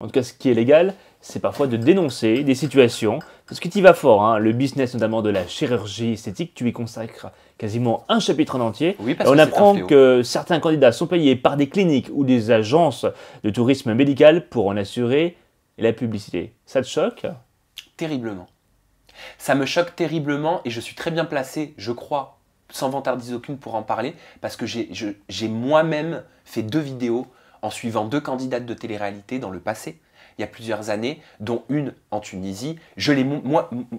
En tout cas, ce qui est légal, c'est parfois de dénoncer des situations. Parce que tu y vas fort, hein, le business notamment de la chirurgie esthétique, tu y consacres quasiment un chapitre en entier. Oui, parce on que apprend c'est un fléau. que certains candidats sont payés par des cliniques ou des agences de tourisme médical pour en assurer la publicité. Ça te choque? Terriblement. Ça me choque terriblement et je suis très bien placé, je crois, sans vantardise aucune pour en parler, parce que j'ai moi-même fait 2 vidéos en suivant 2 candidates de télé-réalité dans le passé, il y a plusieurs années, dont une en Tunisie. Je l'ai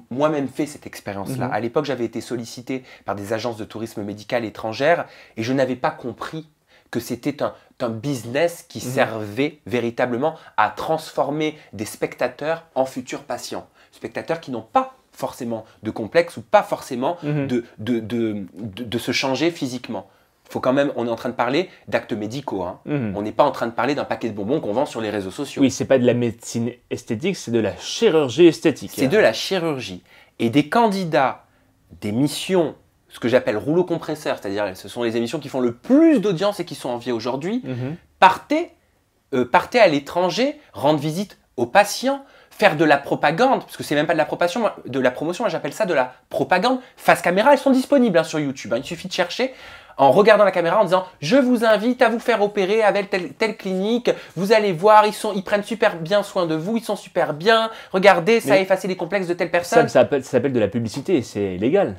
moi-même fait cette expérience-là. À l'époque, j'avais été sollicité par des agences de tourisme médical étrangères et je n'avais pas compris que c'était un business qui servait véritablement à transformer des spectateurs en futurs patients. Spectateurs qui n'ont pas forcément de complexe ou pas forcément de se changer physiquement. Faut quand même, on est en train de parler d'actes médicaux. Hein. On n'est pas en train de parler d'un paquet de bonbons qu'on vend sur les réseaux sociaux. Oui, c'est pas de la médecine esthétique, c'est de la chirurgie esthétique. C'est de la chirurgie. Et des candidats d'émissions, ce que j'appelle rouleau compresseur, c'est-à-dire ce sont les émissions qui font le plus d'audience et qui sont enviées aujourd'hui, partez à l'étranger, rendre visite aux patients, faire de la propagande, parce que c'est même pas de la promotion, moi j'appelle ça de la propagande. Face caméra, elles sont disponibles hein, sur YouTube. Hein. Il suffit de chercher en regardant la caméra en disant « Je vous invite à vous faire opérer avec telle clinique, vous allez voir, ils prennent super bien soin de vous, ils sont super bien, regardez, ça a effacé les complexes de telle personne. » Ça s'appelle de la publicité, c'est légal.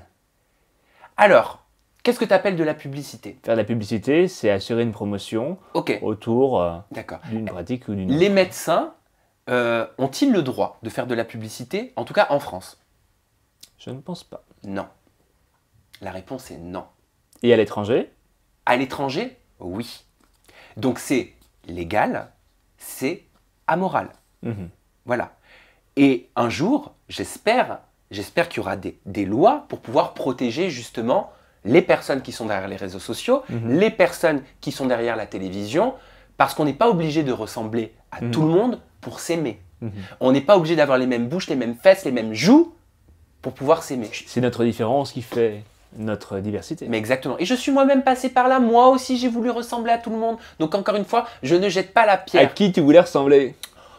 Alors, qu'est-ce que tu appelles de la publicité? Faire de la publicité, c'est assurer une promotion autour d'une pratique ou d'une autre. Les médecins ont-ils le droit de faire de la publicité, en tout cas en France? Je ne pense pas. Non. La réponse est non. Et à l'étranger? À l'étranger, oui. Donc c'est légal, c'est amoral. Voilà. Et un jour, j'espère qu'il y aura des lois pour pouvoir protéger justement les personnes qui sont derrière les réseaux sociaux, les personnes qui sont derrière la télévision, parce qu'on n'est pas obligé de ressembler à tout le monde pour s'aimer. On n'est pas obligé d'avoir les mêmes bouches, les mêmes fesses, les mêmes joues pour pouvoir s'aimer. C'est notre différence qui fait notre diversité. Mais exactement. Et je suis moi-même passé par là. Moi aussi, j'ai voulu ressembler à tout le monde. Donc encore une fois, je ne jette pas la pierre. À qui tu voulais ressembler?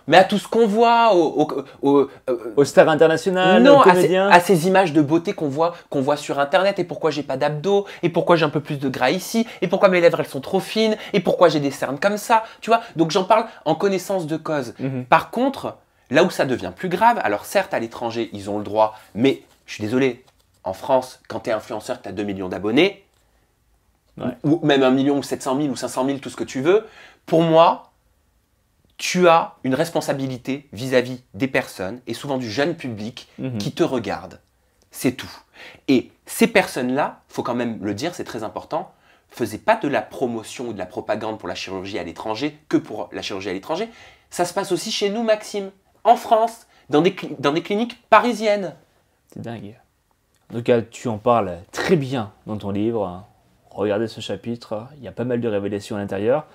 Mais à tout ce qu'on voit, aux stars internationales, non, aux comédiens. à ces images de beauté qu'on voit sur Internet. Et pourquoi j'ai pas d'abdos? Et pourquoi j'ai un peu plus de gras ici? Et pourquoi mes lèvres elles sont trop fines? Et pourquoi j'ai des cernes comme ça? Tu vois? Donc j'en parle en connaissance de cause. Par contre, là où ça devient plus grave, alors certes à l'étranger ils ont le droit, mais je suis désolé, en France, quand tu es influenceur, que tu as 2 millions d'abonnés, ou même 1 million ou 700 000 ou 500 000, tout ce que tu veux, pour moi, tu as une responsabilité vis-à-vis des personnes, et souvent du jeune public, qui te regarde. C'est tout. Et ces personnes-là, il faut quand même le dire, c'est très important, ne faisaient pas de la promotion ou de la propagande pour la chirurgie à l'étranger, que pour la chirurgie à l'étranger. Ça se passe aussi chez nous, Maxime, en France, dans des cliniques parisiennes. C'est dingue. En tout cas, tu en parles très bien dans ton livre. Regardez ce chapitre, il y a pas mal de révélations à l'intérieur.